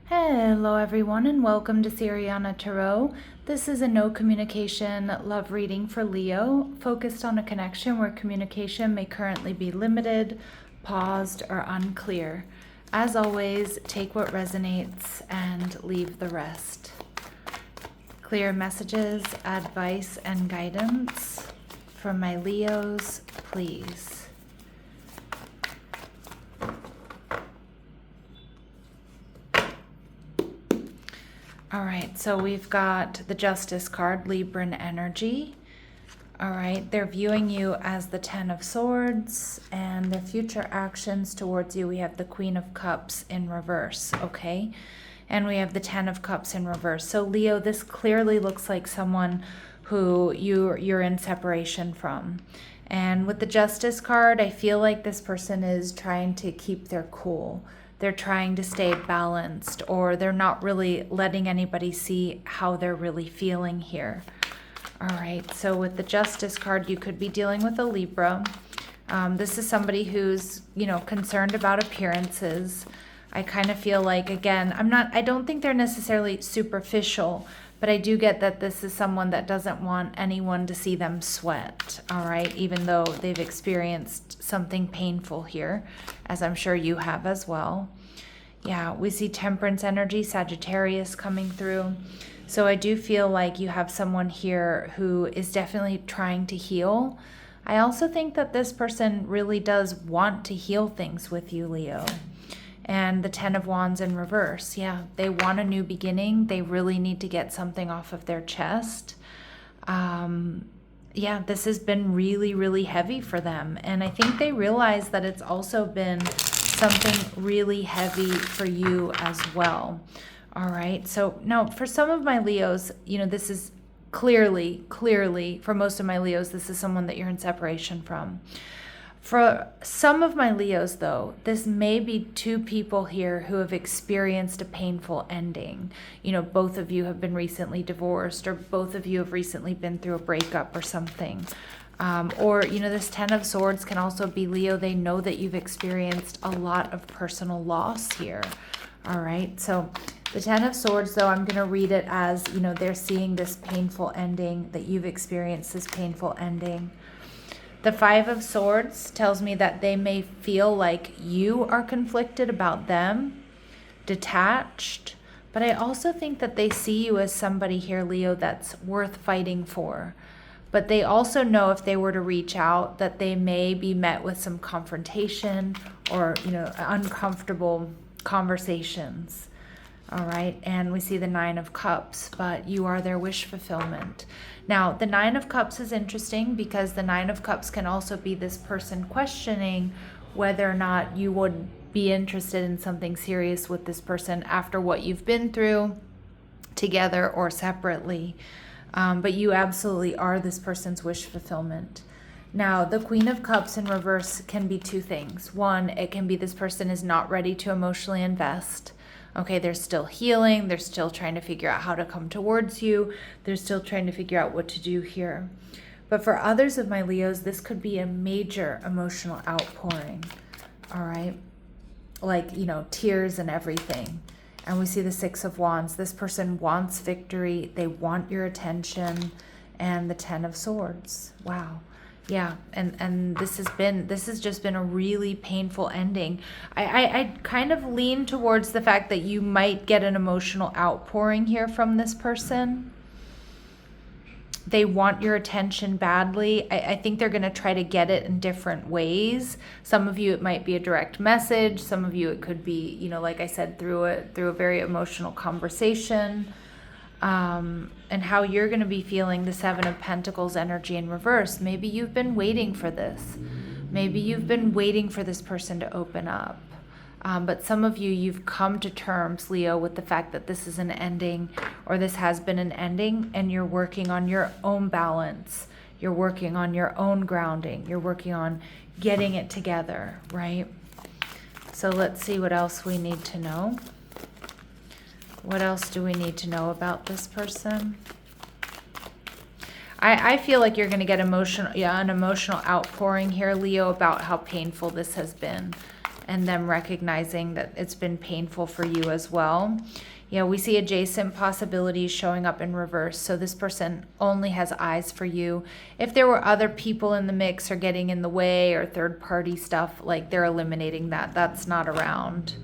Hello everyone and welcome to Siriana Tarot. This is a no communication love reading for Leo, focused on a connection where communication may currently be limited, paused, or unclear. As always, take what resonates and leave the rest. Clear messages, advice, and guidance from my Leos, please. All right, so we've got the Justice card, Libran energy. All right, they're viewing you as the Ten of Swords, and their future actions towards you, we have the Queen of Cups in reverse, okay? And we have the Ten of Cups in reverse. So Leo, this clearly looks like someone who you're in separation from. And with the Justice card, I feel like this person is trying to keep their cool. They're trying to stay balanced, or they're not really letting anybody see how they're really feeling here. All right, so with the Justice card, you could be dealing with a Libra. This is somebody who's, concerned about appearances. I kind of feel like, again, I don't think they're necessarily superficial, but I do get that this is someone that doesn't want anyone to see them sweat, all right, even though they've experienced something painful here, as I'm sure you have as well. Yeah, we see Temperance energy, Sagittarius coming through. So I do feel like you have someone here who is definitely trying to heal. I also think that this person really does want to heal things with you, Leo. And the Ten of Wands in reverse. Yeah, they want a new beginning. They really need to get something off of their chest. Yeah, this has been really, really heavy for them. And I think they realize that it's also been something really heavy for you as well. All right. So now for some of my Leos, this is clearly, for most of my Leos, this is someone that you're in separation from. For some of my Leos, though, this may be two people here who have experienced a painful ending. Both of you have been recently divorced, or both of you have recently been through a breakup or something. Or, this Ten of Swords can also be Leo. They know that you've experienced a lot of personal loss here. All right. So the Ten of Swords, though, I'm going to read it as, they're seeing this painful ending, that you've experienced this painful ending. The Five of Swords tells me that they may feel like you are conflicted about them, detached, but I also think that they see you as somebody here, Leo, that's worth fighting for. But they also know if they were to reach out that they may be met with some confrontation or, uncomfortable conversations. All right, and we see the Nine of Cups, but you are their wish fulfillment. Now, the Nine of Cups is interesting because the Nine of Cups can also be this person questioning whether or not you would be interested in something serious with this person after what you've been through together or separately. But you absolutely are this person's wish fulfillment. Now, the Queen of Cups in reverse can be two things. One, it can be this person is not ready to emotionally invest. Okay, they're still healing. They're still trying to figure out how to come towards you. They're still trying to figure out what to do here. But for others of my Leos, this could be a major emotional outpouring. All right, like, tears and everything. And we see the Six of Wands. This person wants victory. They want your attention. And the Ten of Swords. Wow. Yeah, and this has just been a really painful ending. I kind of lean towards the fact that you might get an emotional outpouring here from this person. They want your attention badly. I think they're going to try to get it in different ways. Some of you, it might be a direct message. Some of you, it could be, like I said, through a very emotional conversation. And how you're going to be feeling the Seven of Pentacles energy in reverse. Maybe you've been waiting for this. Maybe you've been waiting for this person to open up. But some of you, you've come to terms, Leo, with the fact that this is an ending, or this has been an ending, and you're working on your own balance. You're working on your own grounding. You're working on getting it together, right? So let's see what else we need to know. What else do we need to know about this person? I feel like you're going to get an emotional outpouring here, Leo, about how painful this has been. and them recognizing that it's been painful for you as well. We see adjacent possibilities showing up in reverse. So this person only has eyes for you. If there were other people in the mix or getting in the way or third party stuff, like they're eliminating that. That's not around.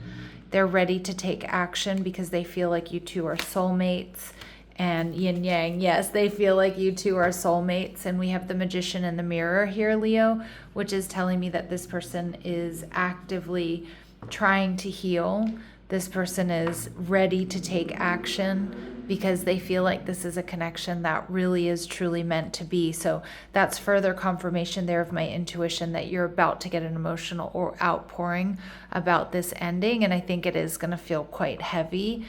They're ready to take action because they feel like you two are soulmates. And yin yang, yes, they feel like you two are soulmates. And we have the Magician in the mirror here, Leo, which is telling me that this person is actively trying to heal. This person is ready to take action because they feel like this is a connection that really is truly meant to be. So that's further confirmation there of my intuition that you're about to get an emotional or outpouring about this ending. And I think it is going to feel quite heavy.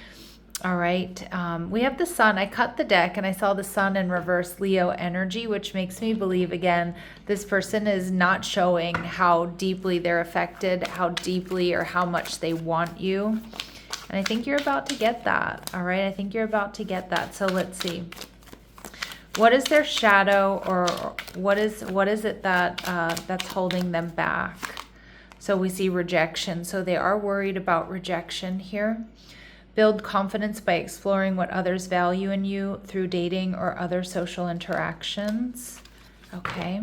All right. We have the Sun. I cut the deck and I saw the Sun in reverse Leo energy, which makes me believe, again, this person is not showing how deeply they're affected, how deeply or how much they want you. And I think you're about to get that. All right. I think you're about to get that. So let's see. What is their shadow, or what is it that that's holding them back? So we see rejection. So they are worried about rejection here. Build confidence by exploring what others value in you through dating or other social interactions. Okay.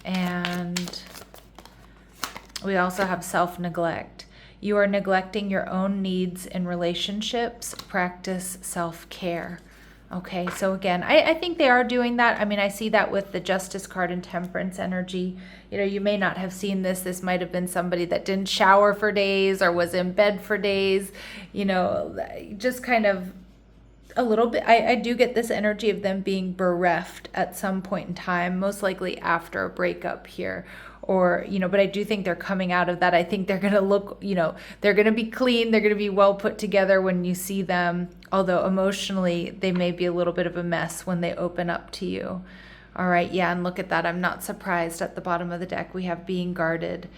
And we also have self-neglect. You are neglecting your own needs in relationships. Practice self-care. Okay, so again, I think they are doing that. I mean, I see that with the Justice card and Temperance energy. You may not have seen this. This might have been somebody that didn't shower for days or was in bed for days. Just kind of a little bit. I do get this energy of them being bereft at some point in time, most likely after a breakup here. Or, but I do think they're coming out of that. I think they're going to look, they're going to be clean. They're going to be well put together when you see them. Although emotionally, they may be a little bit of a mess when they open up to you. All right. Yeah. And look at that. I'm not surprised. At the bottom of the deck, we have being guarded.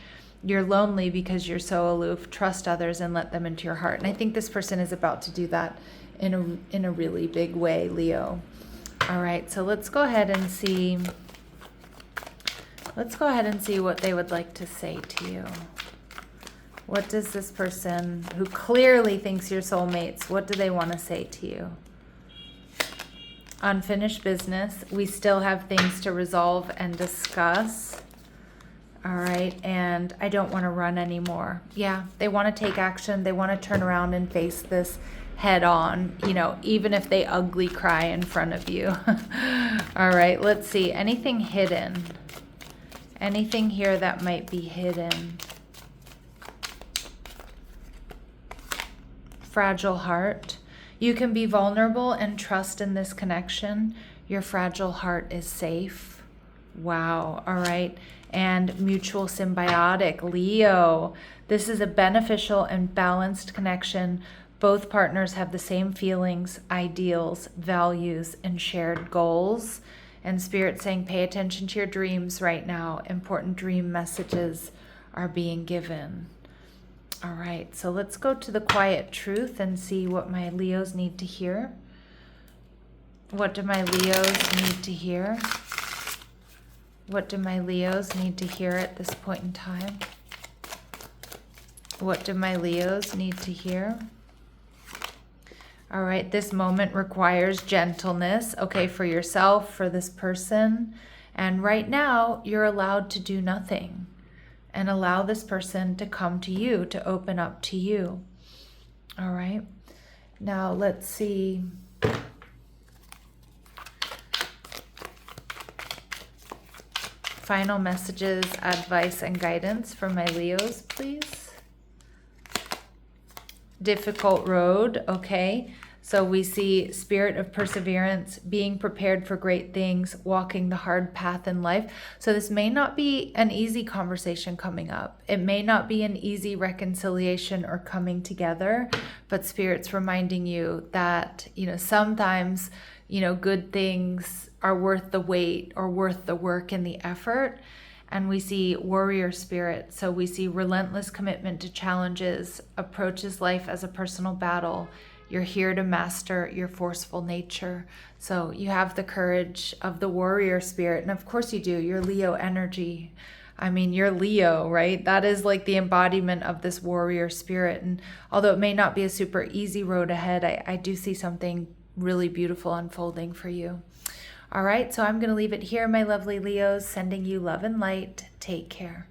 You're lonely because you're so aloof. Trust others and let them into your heart. And I think this person is about to do that in a really big way, Leo. All right. So let's go ahead and see. Let's go ahead and see what they would like to say to you. What does this person who clearly thinks you're soulmates, what do they want to say to you? Unfinished business. We still have things to resolve and discuss. All right. And I don't want to run anymore. Yeah. They want to take action. They want to turn around and face this head on, even if they ugly cry in front of you. All right. Let's see. Anything hidden? Anything here that might be hidden? Fragile heart. You can be vulnerable and trust in this connection. Your fragile heart is safe. Wow. All right. And mutual symbiotic. Leo. This is a beneficial and balanced connection. Both partners have the same feelings, ideals, values, and shared goals. And Spirit saying, pay attention to your dreams right now. Important dream messages are being given. All right, so let's go to the quiet truth and see what my Leos need to hear. What do my Leos need to hear? What do my Leos need to hear at this point in time? What do my Leos need to hear? All right, this moment requires gentleness, okay, for yourself, for this person. And right now, you're allowed to do nothing and allow this person to come to you, to open up to you. All right, now let's see. Final messages, advice, and guidance for my Leos, please. Difficult road, okay. So we see spirit of perseverance, being prepared for great things, walking the hard path in life. So this may not be an easy conversation coming up. It may not be an easy reconciliation or coming together, but Spirit's reminding you that, sometimes, good things are worth the wait or worth the work and the effort. And we see warrior spirit. So we see relentless commitment to challenges, approaches life as a personal battle. You're here to master your forceful nature. So you have the courage of the warrior spirit. And of course you do. You're Leo energy. I mean, you're Leo, right? That is like the embodiment of this warrior spirit. And although it may not be a super easy road ahead, I do see something really beautiful unfolding for you. All right, so I'm going to leave it here, my lovely Leos, sending you love and light. Take care.